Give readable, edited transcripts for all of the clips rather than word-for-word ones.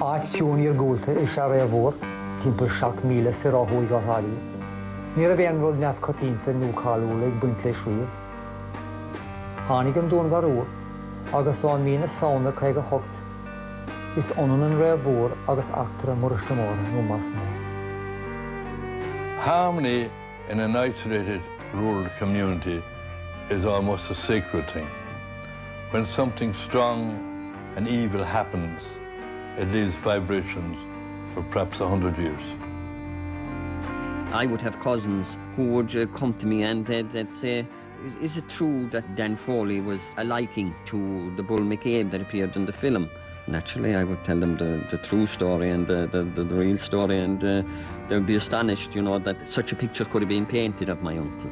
Át tiúnír gúlta is a réhór, timp 7,000 sa ráthúi go háí. Ní a bhéan rud neamh cotínta nó cháúla ag buint leis riamh. Tháinig an dún bharúr, agus an mína saona chuig a thucht, is ionan an réhór agus achtar muiriste móra nó más mó. Harmony in an isolated rural community is almost a sacred thing. When something strong and evil happens, it leaves vibrations for perhaps 100 years. I would have cousins who would come to me and they'd say, is it true that Dan Foley was a liking to the Bull McCabe that appeared in the film? Naturally, I would tell them the true story and the real story, and they would be astonished, you know, that such a picture could have been painted of my uncle.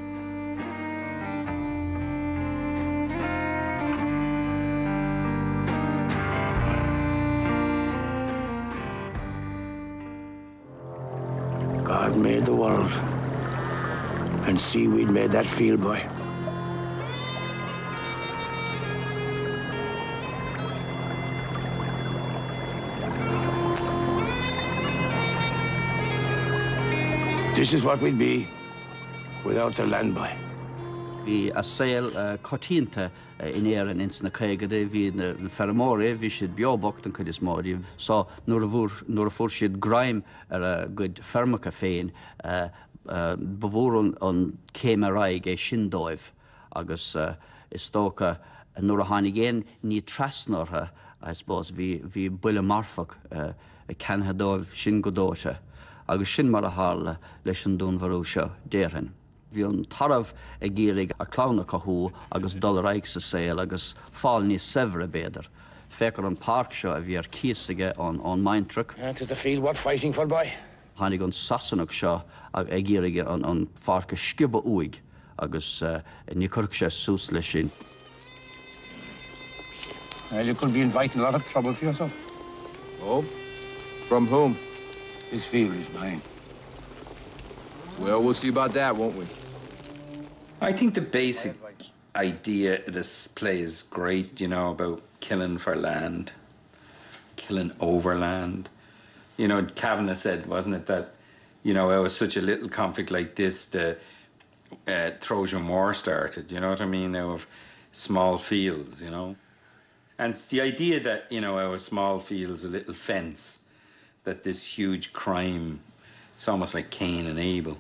God made the world, and seaweed made that field boy. This is what we'd be without the land boy. Vi a sail cotínta in éan ins na chéigede, vi na ferramóre, vi siad biobocht an chudis módi, so nur a fór siad graim a good fermacha féin, bevór an céimaraig é sindóibh, agus is tóca nur a hánig éin ní trasnortha, I suppose, vi buile marfach a cenhadóibh sin godóte, agus sin mar a hála leis an dún bharú seo déireann. Bhí an taramh a gírig a clánach chú agus dul raig sa saoil agus fáil níos severe béidir. Fécar an park seo a bhí ar cíosaige an Maintrach. It is a field worth fighting for, boy. Tháinig an sasanach seo a gírig an farca sciba uig agus ní chuirc sé sús leis sin. Well, you could be inviting a lot of trouble for yourself. Oh? From whom? This field is mine. Well, we'll see about that, won't we? I think the basic idea of this play is great, you know, about killing for land, killing over land. You know, Kavanagh said, wasn't it, that, you know, it was such a little conflict like this, the Trojan War started, you know what I mean, out of small fields, you know. And it's the idea that, you know, out of small fields, a little fence, that this huge crime, it's almost like Cain and Abel,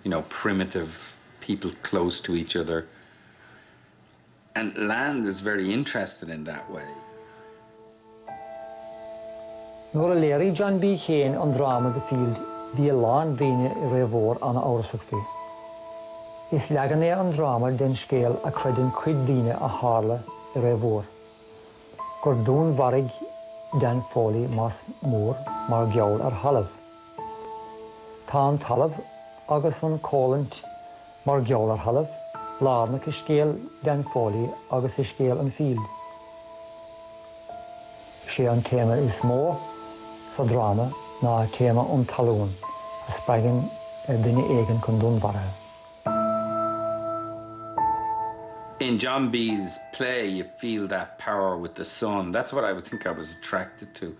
you know, primitive people close to each other. And land is very interested in that way. Nuair a léirí John B. Keane an drama the field, bhí a lán daoine I réhór anna árasach fé. Is legan é an drama den scéal a creideann cuid daoine a hála I réhór. Gur dún mharig Dan Foley más mór mar gheall ar halamh. Tá an talamh agus an cólant mar gheall ar halamh, lárnach I scéal Dan Foley agus I scéal an field. Sé an téma is mó sa drama ná téma an talún, a spaigean duine éigean chun dún mharathe. In John B.'s play, you feel that power with the son. That's what I would think I was attracted to.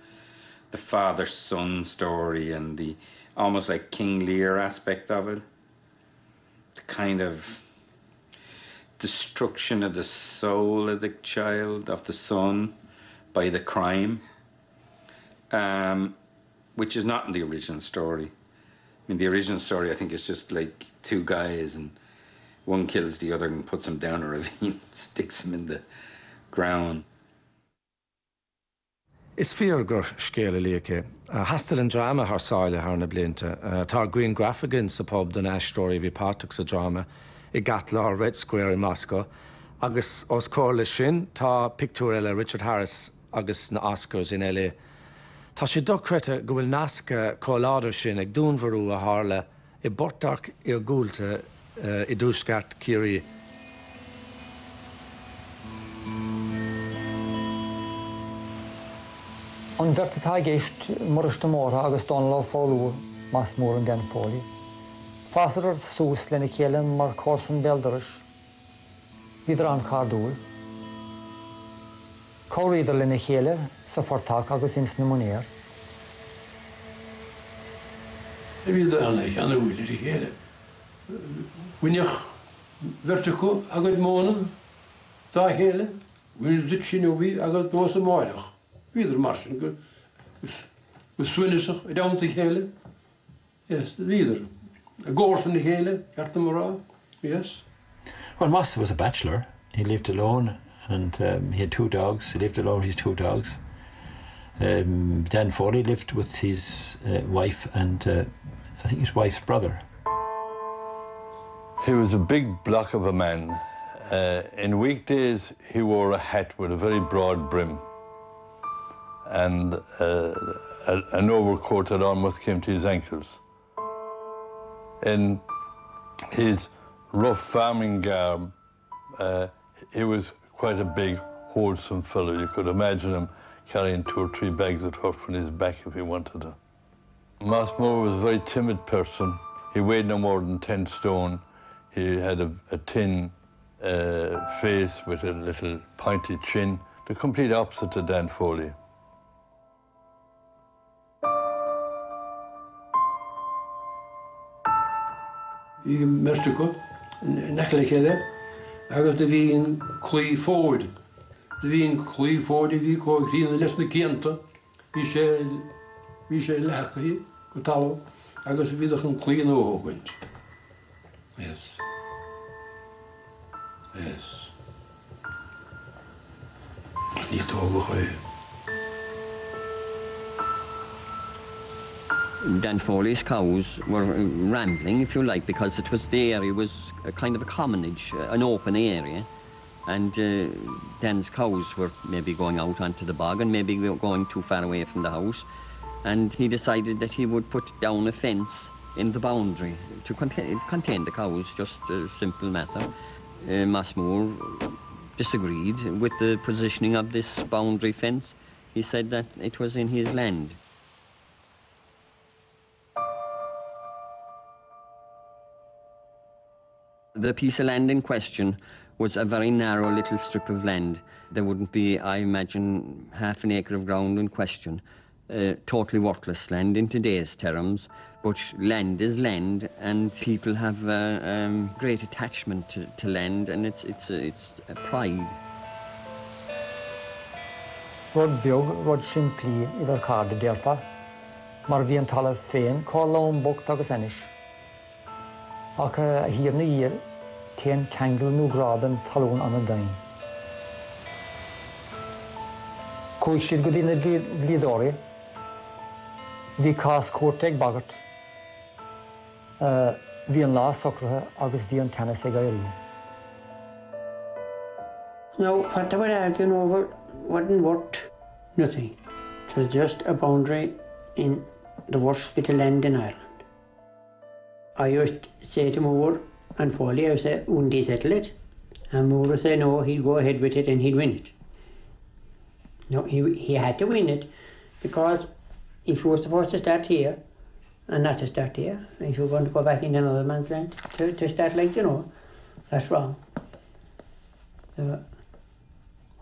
The father-son story and the almost like King Lear aspect of it. The kind of destruction of the soul of the child, of the son, by the crime, which is not in the original story. I mean, the original story, I think, is just like two guys and one kills the other and puts him down a ravine, sticks him in the ground. Is fear gur scéala líocha. Hastal an drama thar sáile thar na blianta. Tá Green Graphican sa pub den Ash Story bhí páteach sa drama I Gatla Red Square in Moscow. Agus os cóir sin tá pictiúr eile Richard Harris agus na Oscars in LA. Tá sé docreta go bhfuil nasca cóláidir sin ag dúnmharú a hála I bortach ar gúlta I dúsgart Kerry. An bhirtatá géist muiriste móra agus donlá fáilú más mór an Dan Foley. Fásar ar sús lena chéile mar córsan beldaris, bhíidir an cardúil. Cóiríidir lena chéile sa fortach agus ins na munéir. Wie de aan de oele die hele. Wanneer vertico agad monen, daar hele. Wanneer zit je nu wie agad doos een maandag. Wie er marschen. We zwinnen zich down te hele. Yes, wie er. A gorse in the hele, Yartamara. Yes. Well, Moss was a bachelor. He lived alone, and he had 2 dogs. He lived alone with his 2 dogs. Dan Foley lived with his wife and I think his wife's brother. He was a big block of a man. In weekdays, he wore a hat with a very broad brim and an overcoat that almost came to his ankles. In his rough farming garb, he was quite a big, wholesome fellow. You could imagine him carrying 2 or 3 bags of turf on his back if he wanted to. Mossmore was a very timid person. He weighed no more than 10 stone. He had a thin face with a little pointy chin, the complete opposite to Dan Foley. Ik merkte goed, nekkeligheden. Agus de wien koei forward. De wien koei forward, wie koei geen lesne kente. Wie ze lekker hier, betalen. Agus wie er een koei nog wint. Yes. Yes. Niet overgooien. Dan Foley's cows were rambling, if you like, because it was the area was a kind of a commonage, an open area, and Dan's cows were maybe going out onto the bog and maybe going too far away from the house, and he decided that he would put down a fence in the boundary to contain the cows, just a simple matter. Mossmore disagreed with the positioning of this boundary fence. He said that it was in his land. The piece of land in question was a very narrow little strip of land. There wouldn't be, I imagine, half an acre of ground in question. Totally worthless land in today's terms, but land is land, and people have a great attachment to land, and it's a pride. Rod biog, rod simply idar card delta, mar vi en tala fen, kolom bok tagas enish. Aka hier na year, 10 kangle nu graden talon an a dain. Coachid good in a glidori, vi cast corteg bagat, vi en la soccer, agus vi en tennis egari. Now, what they were arguing over wasn't worth nothing. It was just a boundary in the worst bit of land in Ireland. I used to say to Moore and Foley, I would say, wouldn't he settle it? And Moore would say, no, he'd go ahead with it and he'd win it. No, he had to win it, because if you were supposed to start here, and not to start here, if you were going to go back in another man's land, to start like, you know, that's wrong. So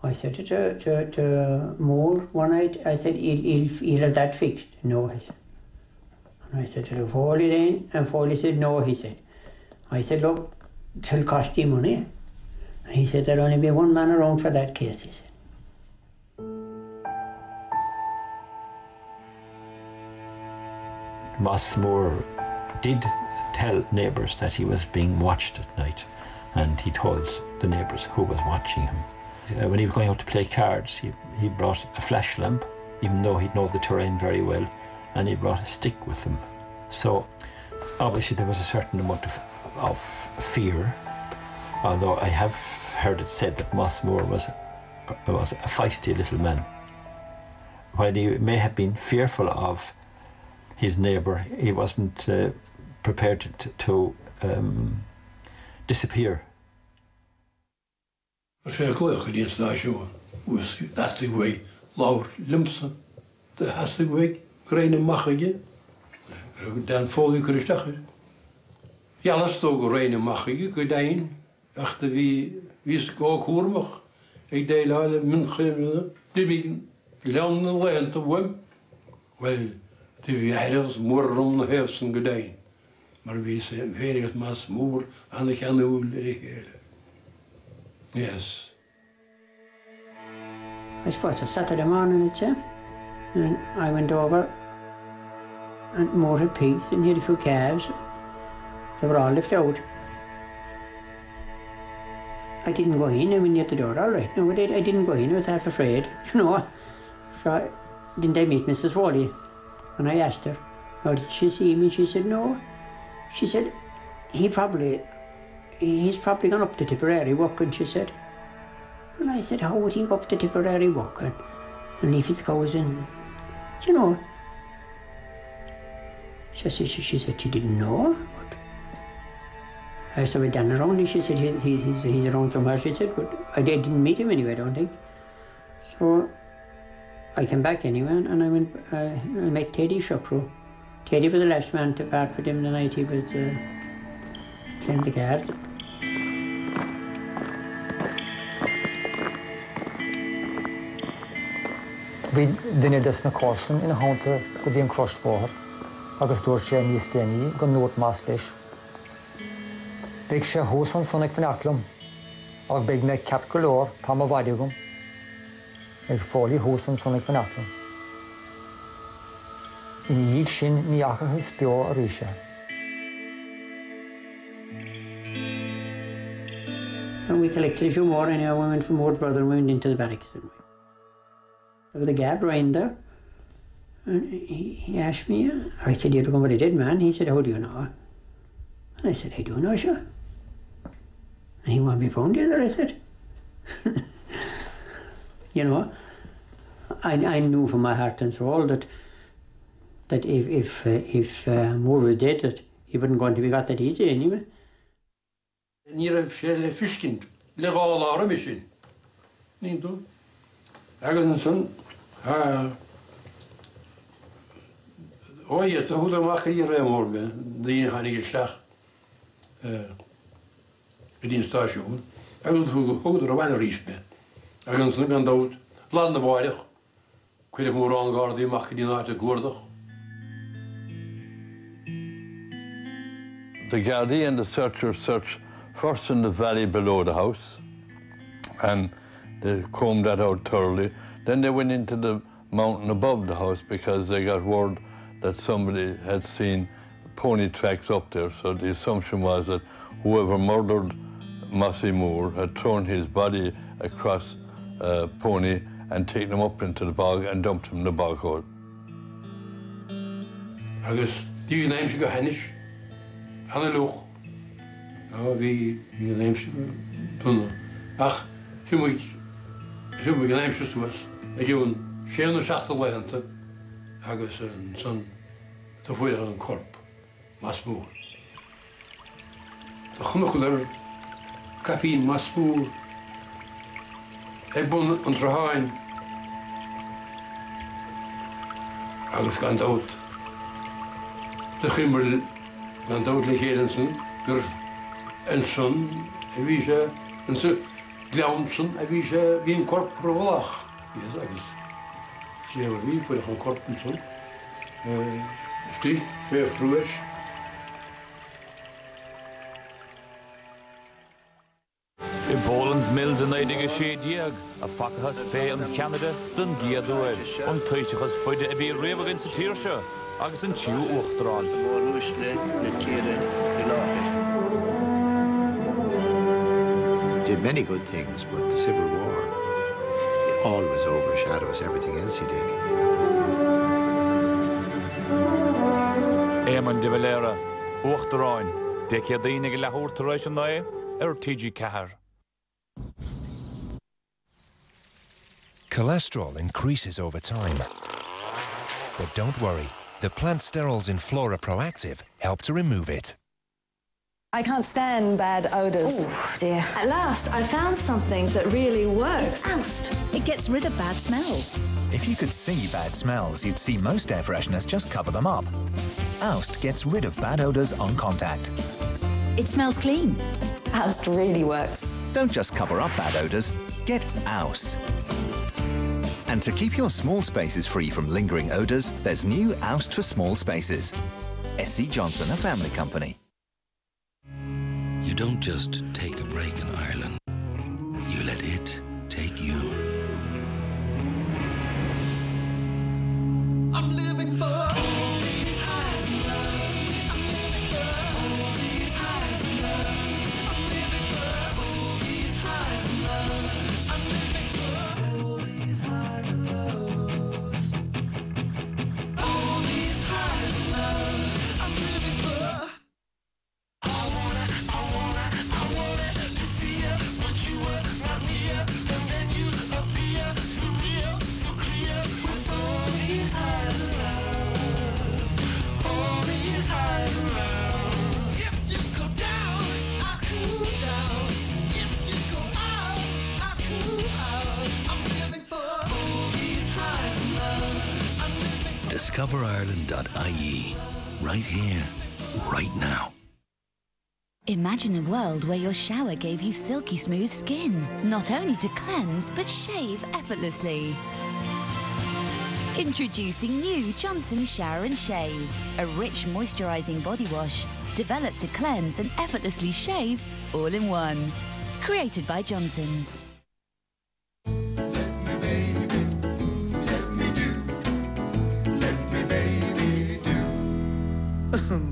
I said to Moore one night, I said, he'll have that fixed. No, I said. And I said to Foley then, and Foley said, no, he said. I said, look, it'll cost you money. And he said, there'll only be one man around for that case, he said. Mossmore did tell neighbours that he was being watched at night, and he told the neighbours who was watching him. When he was going out to play cards, he brought a flash lamp, even though he'd know the terrain very well, and he brought a stick with him. So obviously there was a certain amount of fear, although I have heard it said that Mossmore was a feisty little man. While he may have been fearful of his neighbour, he wasn't prepared to disappear. That's the way. Laur Limpson, the has the way. Grain machige. Dan Foley kun je zeggen. Ja, dat is toch reine machige. Kun je daarin. Achter wie is ik ook hoormig. Ik deel alle mensen. Die landen lente wem. Wel. Die heiligers morgen hefsen gedijn. Maar wie zijn heiligers mas moer aan de genoel liggen. Yes. I suppose it's Saturday morning, it's and I went over and more had pigs and he had a few calves. They were all left out. I didn't go in, I went near the door, all right. No, I didn't go in, I was half afraid, you know. So didn't I meet Mrs. Foley? And I asked her, oh, did she see me? She said, no. She said, he's probably gone up to Tipperary walking, she said. And I said, how would he go up to Tipperary walking and leave his cows in, you know? She said she didn't know. But I asked her, we Dan around, she said, he's around somewhere, she said, but I didn't meet him anyway, I don't think. So I came back anyway, and I went, I met Teddy Shuckrow. Teddy was the last man to part with him the night he was playing the cards. We dynne des na Corson in a haunta go dtíon crushed bóthar, agus dúir sé níos déanaí go nót más leis. Beidh sé hósan sonnig fan aclam, ag beidh me ceap go leor tam a bhaidegum, ag fólaí hósan sonnig fan aclam. I níag sin ní achachas beo a ríise. So we collected a few more, and I went from Ward's brother and went into the barracks. There was a guard around there, and he asked me, I said, you're going with a dead man? He said, how do you know? And I said, I do know, sure. And he won't be found either, I said. You know, I knew from my heart and soul that if Moore was dead, that he wasn't going to be got that easy anyway. Hier heb fischkind, liggen al aan misschien. Niet doen. Eigenlijk zo'n, oh je, hoe dan mag je hier helemaal ben, die gaan niet geslacht, in die station. Eigenlijk hoe er wel een ries ben. Eigenlijk zo'n ben dood, landenwaardig. Ik weet niet hoe aangaan, die mag je die naar de goordig. The Gardaí and the searchers searched first in the valley below the house, and they combed that out thoroughly. Then they went into the mountain above the house because they got word that somebody had seen pony tracks up there. So the assumption was that whoever murdered Mossy Moore had thrown his body across Pony and taken him up into the bog and dumped him in the bog hole. Agus die neemt zich hennisch aan de lucht. Nou, wie neemt zich doen. Ach, je moet neemt zich zoals. Ik heb een 67 lente. Agus een zo'n te voeren een korp, masmoer. De genoegder, kapien masmoer. Ik ben een trahain. Agus gaan dood. De gimmel gaan dood liggen door een zon, en wie ze, en ze glaunsen, en wie ze wie een korp verwacht. Ja, dat is. Ze hebben wie voor een korp en zo. Stief, twee vroegers. In Boland's mills in eidige sé diag, a facachas fé an Canada den giadúir, an tuisiachas foide a bhí réamhagin sa tíirse, agus an tíú uachtarán. Did many good things, but the Civil War, it always overshadows everything else he did. Éman de Valera, uachtarán, de céadaine go lethúir taréis an nae, TG Cahar. Cholesterol increases over time. But don't worry, the plant sterols in Flora Proactive help to remove it. I can't stand bad odours. Oh, dear. At last, I found something that really works. Oust. It gets rid of bad smells. If you could see bad smells, you'd see most air fresheners just cover them up. Oust gets rid of bad odours on contact. It smells clean. Oust really works. Don't just cover up bad odours, get Oust. And to keep your small spaces free from lingering odours, there's new Oust for small spaces. SC Johnson, a family company. You don't just take a break in Ireland. You let it take you. I'm living for all these highs and lows. I'm living for all these highs and lows. I'm living for all these highs and lows. I'm living for all these highs and lows. All these highs and lows. I'm living for. I wanted to see you, but you were not near. And then you appear so real, so clear. With all these highs and lows, all these highs and lows. If you go down, I cool down. If you go out, I cool out. I'm living for all these highs and lows. I'm living for DiscoverIreland.ie. Right here, right now. Imagine a world where your shower gave you silky smooth skin, not only to cleanse, but shave effortlessly. Introducing new Johnson Shower and Shave, a rich moisturising body wash, developed to cleanse and effortlessly shave all in one. Created by Johnson's.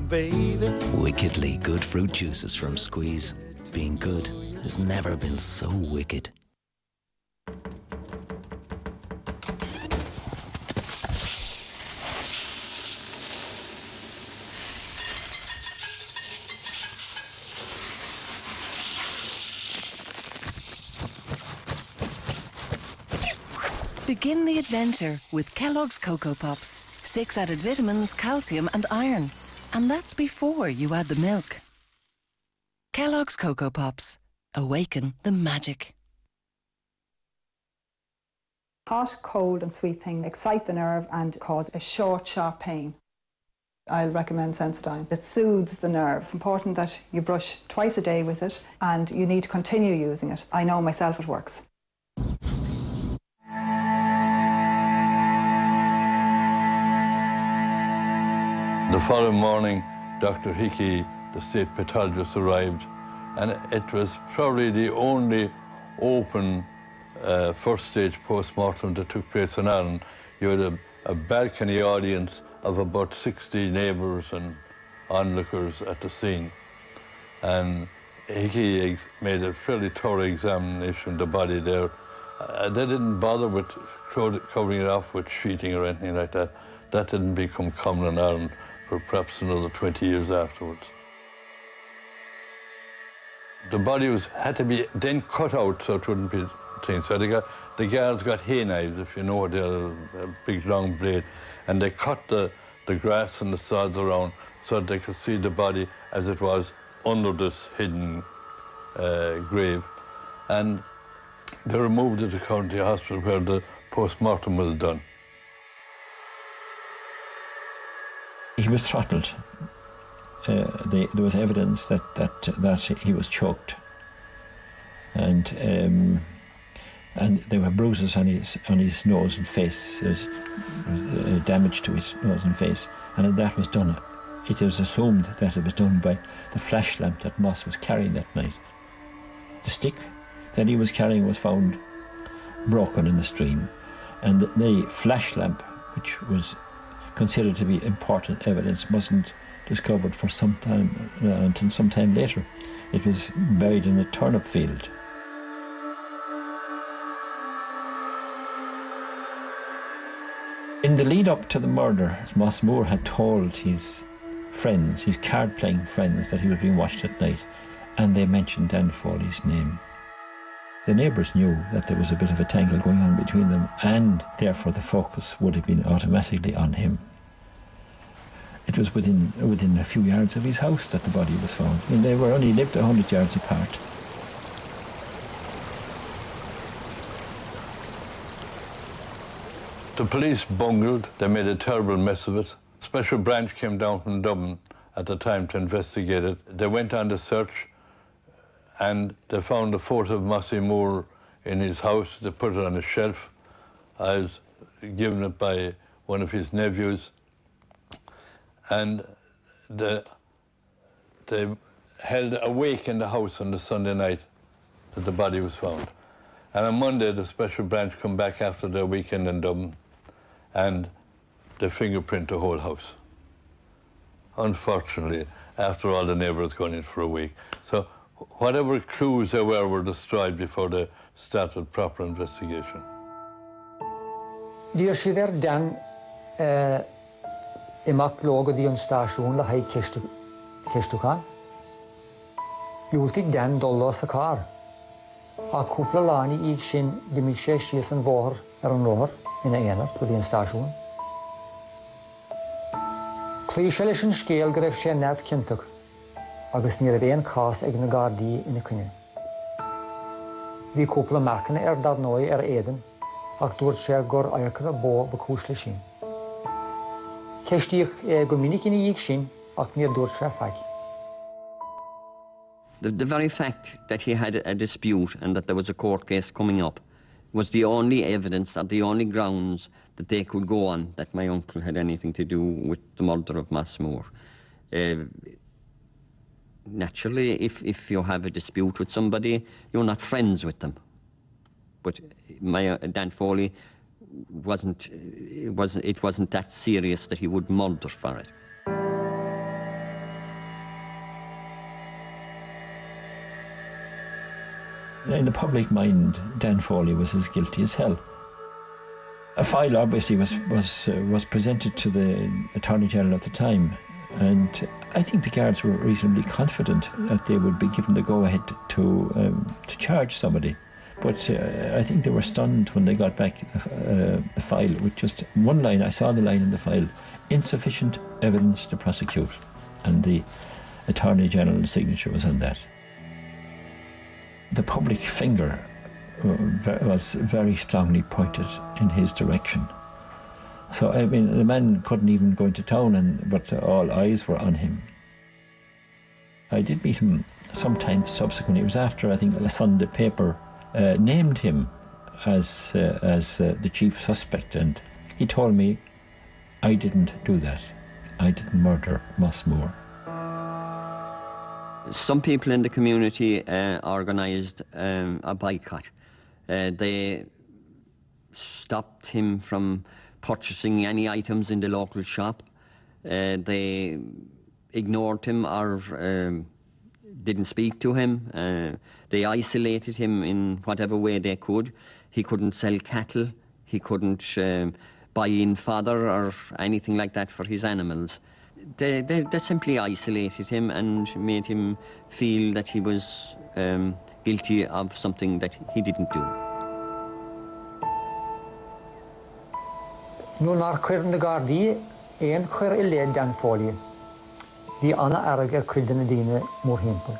Baby. Wickedly good fruit juices from Squeeze. Being good has never been so wicked. Begin the adventure with Kellogg's Cocoa Pops. 6 added vitamins, calcium and iron. And that's before you add the milk. Kellogg's Cocoa Pops. Awaken the magic. Hot, cold and sweet things excite the nerve and cause a short, sharp pain. I'll recommend Sensodyne. It soothes the nerve. It's important that you brush twice a day with it and you need to continue using it. I know myself it works. The following morning, Dr. Hickey, the state pathologist, arrived, and it was probably the only open first-stage post-mortem that took place in Ireland. You had a balcony audience of about 60 neighbours and onlookers at the scene. And Hickey made a fairly thorough examination of the body there. They didn't bother with covering it off with sheeting or anything like that. That didn't become common in Ireland for perhaps another 20 years afterwards. The body had to be then cut out so it wouldn't be things. So the guards got hay knives, if you know what, they're a big long blade, and they cut the grass and the sods around so that they could see the body as it was under this hidden grave. And they removed it to County Hospital where the post-mortem was done. He was throttled. There was evidence that he was choked, and there were bruises on his nose and face. There was damage to his nose and face, and that was done. It was assumed that it was done by the flash lamp that Moss was carrying that night. The stick that he was carrying was found broken in the stream, and the flash lamp, which was considered to be important evidence, wasn't discovered for some time until some time later. It was buried in a turnip field. In the lead up to the murder, Moss Moore had told his friends, his card-playing friends, that he was being watched at night, and they mentioned Dan Foley's name. The neighbours knew that there was a bit of a tangle going on between them, and therefore the focus would have been automatically on him. It was within a few yards of his house that the body was found. I mean, they were only lived 100 yards apart. The police bungled. They made a terrible mess of it. A special branch came down from Dublin at the time to investigate it. They went on the search and they found a photo of Mossy Moore in his house. They put it on a shelf I was given it by one of his nephews, and they held a wake in the house on the Sunday night that the body was found. And on Monday, the special branch come back after their weekend in Dublin, and they fingerprint the whole house. Unfortunately, after all the neighbours gone in for a week. So whatever clues there were destroyed before they started proper investigation. Dír si ver Dan imak log di an stasjon la hei kistukan. Lúltig Dan dolla sa car. A cúpla láni ig sin dimig sé sias an bhór an róhar ina éana go di an stasjon. Clí sé leis an scéal go raibh sé nerv cinnteach, agus ní raibh éon cás ag na Gardaí ina cine. Bhí cúpla marcanna dar nói éidean, ach dúirt sé gur airceanna bó ba cúis le sin. Ceistíoch go minic ina dhéag sin, ach níor dúirt sé feich. The very fact that he had a dispute and that there was a court case coming up was the only evidence or the only grounds that they could go on that my uncle had anything to do with the murder of Massmore. Naturally, if you have a dispute with somebody, you're not friends with them. But my Dan Foley it wasn't that serious that he would murder for it. In the public mind, Dan Foley was as guilty as hell. A file obviously was presented to the Attorney General at the time, and I think the guards were reasonably confident that they would be given the go-ahead to charge somebody. But I think they were stunned when they got back the file with just one line. I saw the line in the file: insufficient evidence to prosecute, and the Attorney General's signature was on that. The public finger was very strongly pointed in his direction. So, I mean, the man couldn't even go into town, but all eyes were on him. I did meet him sometime subsequently. It was after, I think, the Sunday paper named him as the chief suspect, and he told me, I didn't do that. I didn't murder Massmore. Some people in the community organised a boycott. They stopped him from purchasing any items in the local shop. They ignored him or didn't speak to him. They isolated him in whatever way they could. He couldn't sell cattle. He couldn't buy in fodder or anything like that for his animals. They simply isolated him and made him feel that he was guilty of something that he didn't do. Nú nar chuir na Gardaí éon chuir I léad Dan Foley. Bhí anna airg cuilte na daoine mór himpeall.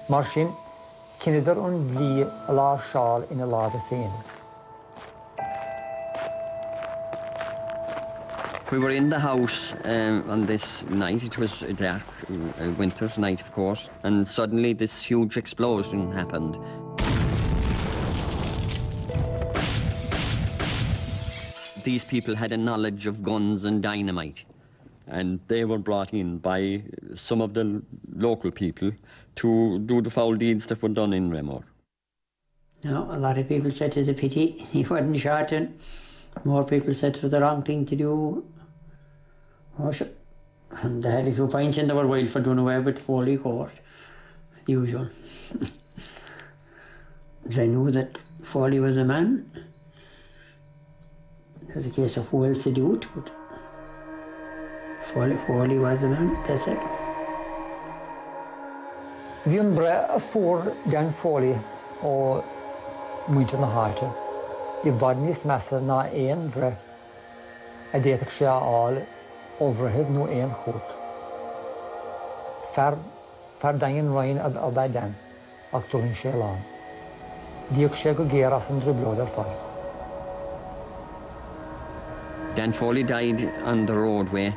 Mar sin, cineidir an bhí a lámh seáil ina láda féin. We were in the house on this night. It was a dark winter's night, of course, and suddenly this huge explosion happened. These people had a knowledge of guns and dynamite, and they were brought in by some of the local people to do the foul deeds that were done in Raymore. No, a lot of people said it's a pity he wasn't shot, and more people said it was the wrong thing to do. Oh, sure. And they had a few pints in they were wild for doing away with Foley Court, usual. They knew that Foley was a man. It was a case of well seduced, but Foley was the man, that's it. Bhí an bre a fór Dan Foley ó muinte na háite. I bhd níos measa ná éon bre a déiteach sé áil óbhreithid nó éon chót. Fear daingin roinn a bheith Dan ach dúlann sé lán. Díodh sé go géar as an driblóid ar fáil. Dan Foley died on the roadway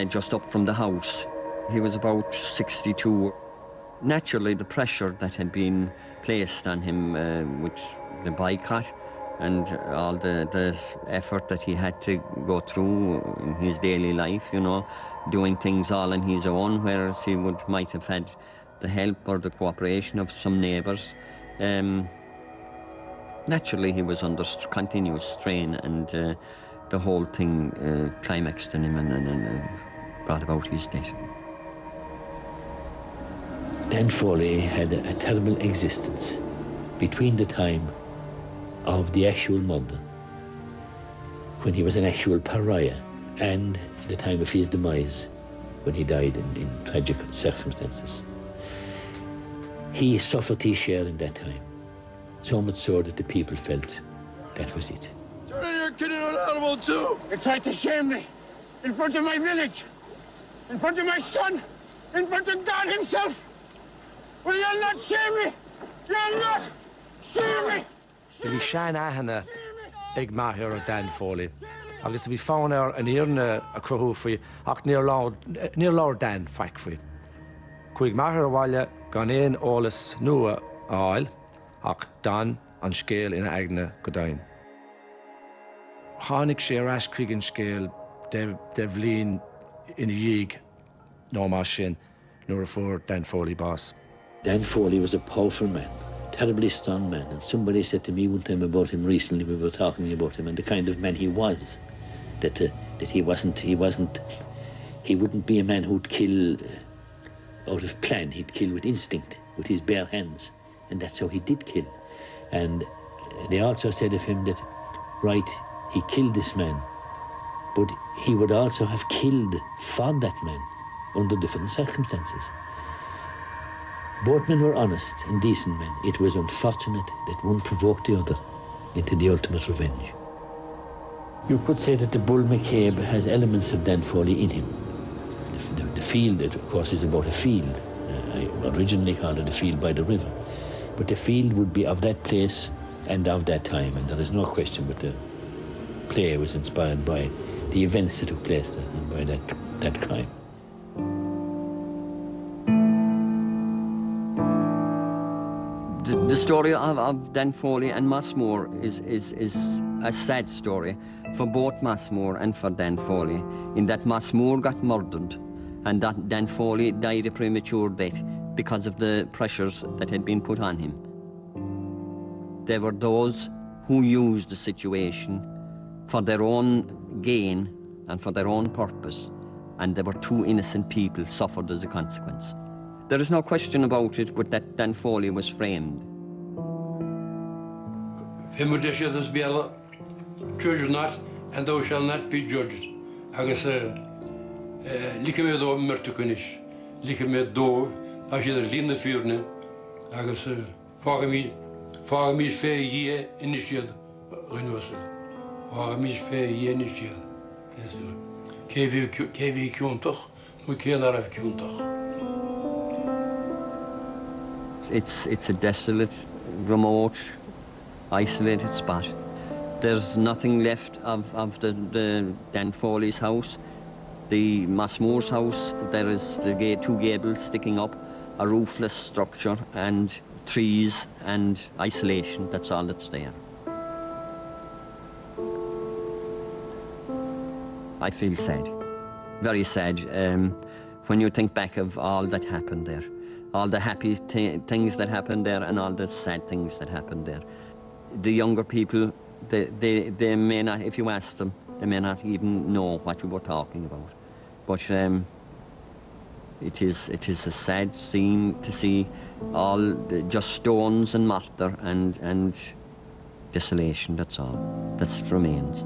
just up from the house. He was about 62. Naturally, the pressure that had been placed on him with the boycott and all the effort that he had to go through in his daily life, you know, doing things all on his own, whereas he might have had the help or the cooperation of some neighbours. Naturally, he was under continuous strain, and the whole thing climaxed in him and brought about his death. Dan Foley had a terrible existence between the time of the actual murder, when he was an actual pariah, and the time of his demise, when he died in tragic circumstances. He suffered his share in that time, so much so that the people felt that was it. You're kidding on an animal too! You tried to shame me in front of my village, in front of my son, in front of God himself. Will you not shame me? You'll not shame me! Bhí sean aithne ag maithir a Dan Foley. Agus bhí fáin an íorna a cruthú faoi, ach níor lár Dan feic faoi. Chuig maithir a bhaile gan éon ólas nua a áil, ach Dan an scéal ina aigna go dain. Tháinig sé ras chuig an scéal de bhlíon ina dhiig nó más sin nuair a fuair Dan Foley bás. Dan Foley was a powerful man, terribly strong man, and somebody said to me one time about him recently, we were talking about him and the kind of man he was, that he wouldn't be a man who'd kill out of plan. He'd kill with instinct, with his bare hands, and that's how he did kill. And they also said of him that, right, he killed this man, but he would also have killed for that man under different circumstances. Both men were honest and decent men. It was unfortunate that one provoked the other into the ultimate revenge. You could say that the Bull McCabe has elements of Dan Foley in him. The field, of course, is about a field. I originally called it a field by the river. But the field would be of that place and of that time, and there is no question but the play was inspired by the events that took place there and by that crime. The story of Dan Foley and Massmore is a sad story for both Massmore and for Dan Foley, in that Massmore got murdered and that Dan Foley died a premature death because of the pressures that had been put on him. There were those who used the situation for their own gain and for their own purpose, and there were two innocent people suffered as a consequence. There is no question about it, but that Dan Foley was framed. Himudisha biela, judge not, and thou shalt not be judged. Agus likame do mertukunish, likame do, as je linde vuurne, agus fagami fe ye initiad, renose, fagami fe ye initiad. Kevi kuntoch, we can't have kuntoch. It's a desolate, remote, isolated spot. There's nothing left of the Dan Foley's house. The Massmore's house, there is two gables sticking up, a roofless structure and trees and isolation. That's all that's there. I feel sad, very sad, when you think back of all that happened there. All the happy things that happened there and all the sad things that happened there. The younger people, they may not, if you ask them, they may not even know what we were talking about. But it is a sad scene to see all just stones and mortar and desolation, that's all. That remains.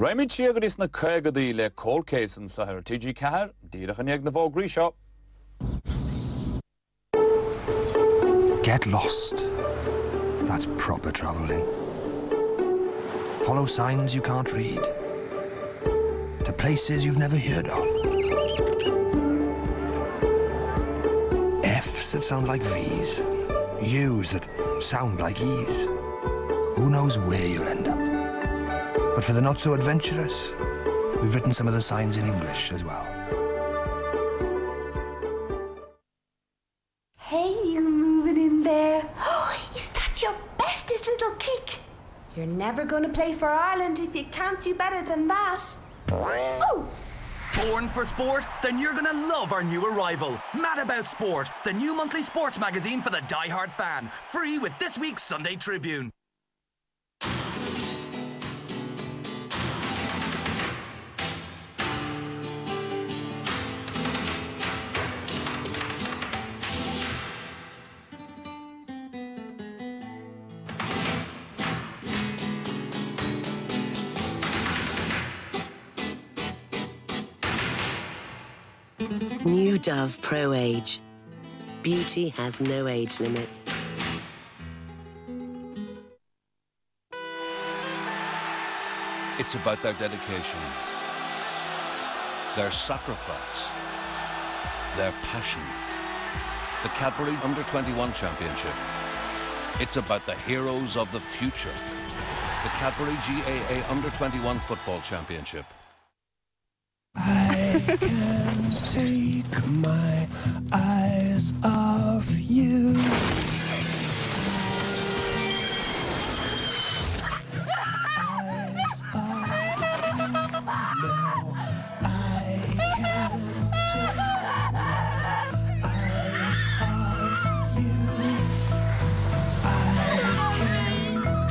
Raimid siagad is na cagadí le cólcésan sa TG Cahar, díreach an ag na bhógrí seo. Get lost. That's proper travelling. Follow signs you can't read. To places you've never heard of. F's that sound like V's. U's that sound like E's. Who knows where you'll end up? But for the not-so-adventurous, we've written some of the signs in English as well. Hey, you moving in there? Oh, is that your bestest little kick? You're never going to play for Ireland if you can't do better than that. Oh! Born for sport? Then you're gonna love our new arrival. Mad About Sport, the new monthly sports magazine for the die-hard fan. Free with this week's Sunday Tribune. New Dove Pro Age. Beauty has no age limit. It's about their dedication, their sacrifice, their passion. The Cadbury Under-21 Championship. It's about the heroes of the future. The Cadbury GAA Under-21 Football Championship. I can't take my eyes off you. Eyes off you. No, I can't take my eyes off you. I can't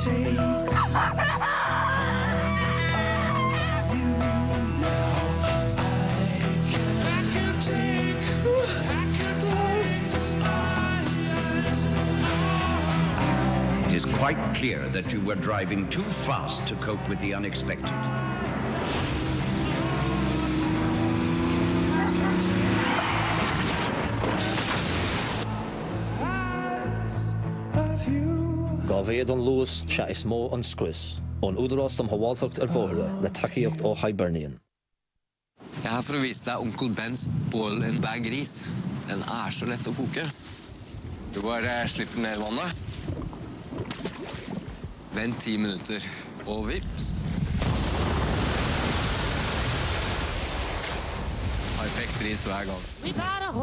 take my eyes off you now. It is quite clear that you were driving too fast to cope with the unexpected. Gavéad an Lewis se is mó an scris, an údarás am hawáltacht bhóthra le tacaíocht ó Hibernian. Jeg har for å vise deg onkel Bens bål en bag ris. Den så lett å koke. Du bare slipper ned vannet. Vent 10 minutter, og vips. Perfekt ris hver gang.